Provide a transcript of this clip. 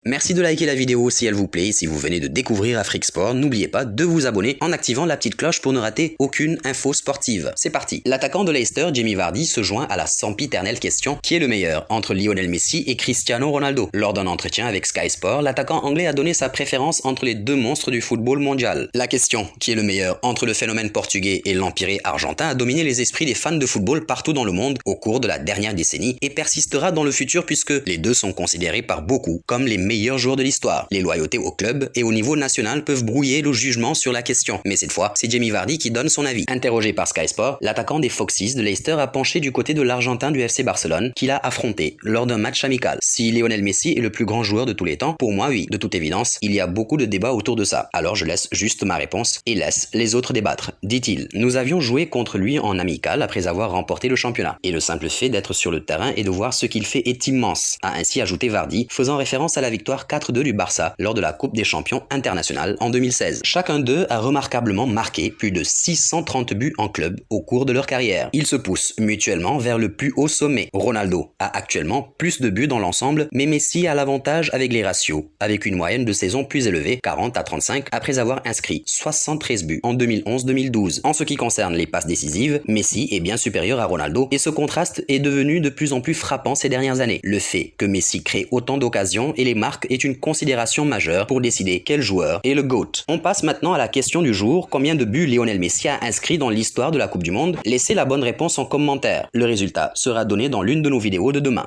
Merci de liker la vidéo si elle vous plaît et si vous venez de découvrir Afrique Sport, n'oubliez pas de vous abonner en activant la petite cloche pour ne rater aucune info sportive. C'est parti. L'attaquant de Leicester, Jamie Vardy, se joint à la sempiternelle question qui est le meilleur entre Lionel Messi et Cristiano Ronaldo. Lors d'un entretien avec Sky Sport, l'attaquant anglais a donné sa préférence entre les deux monstres du football mondial. La question qui est le meilleur entre le phénomène portugais et l'empiré argentin a dominé les esprits des fans de football partout dans le monde au cours de la dernière décennie et persistera dans le futur puisque les deux sont considérés par beaucoup comme les meilleurs joueurs de l'histoire. Les loyautés au club et au niveau national peuvent brouiller le jugement sur la question, mais cette fois, c'est Jamie Vardy qui donne son avis. Interrogé par Sky Sport, l'attaquant des Foxes de Leicester a penché du côté de l'Argentin du FC Barcelone qu'il a affronté lors d'un match amical. Si Lionel Messi est le plus grand joueur de tous les temps, pour moi oui, de toute évidence, il y a beaucoup de débats autour de ça. Alors je laisse juste ma réponse et laisse les autres débattre. Dit-il, nous avions joué contre lui en amical après avoir remporté le championnat. Et le simple fait d'être sur le terrain et de voir ce qu'il fait est immense, a ainsi ajouté Vardy, faisant référence à la victoire 4-2 du Barça lors de la Coupe des Champions internationale en 2016. Chacun d'eux a remarquablement marqué plus de 630 buts en club au cours de leur carrière. Ils se poussent mutuellement vers le plus haut sommet. Ronaldo a actuellement plus de buts dans l'ensemble, mais Messi a l'avantage avec les ratios, avec une moyenne de saison plus élevée, 40 à 35, après avoir inscrit 73 buts en 2011-2012. En ce qui concerne les passes décisives, Messi est bien supérieur à Ronaldo et ce contraste est devenu de plus en plus frappant ces dernières années. Le fait que Messi crée autant d'occasions et les marque est une considération majeure pour décider quel joueur est le GOAT. On passe maintenant à la question du jour, combien de buts Lionel Messi a inscrit dans l'histoire de la Coupe du Monde? Laissez la bonne réponse en commentaire. Le résultat sera donné dans l'une de nos vidéos de demain.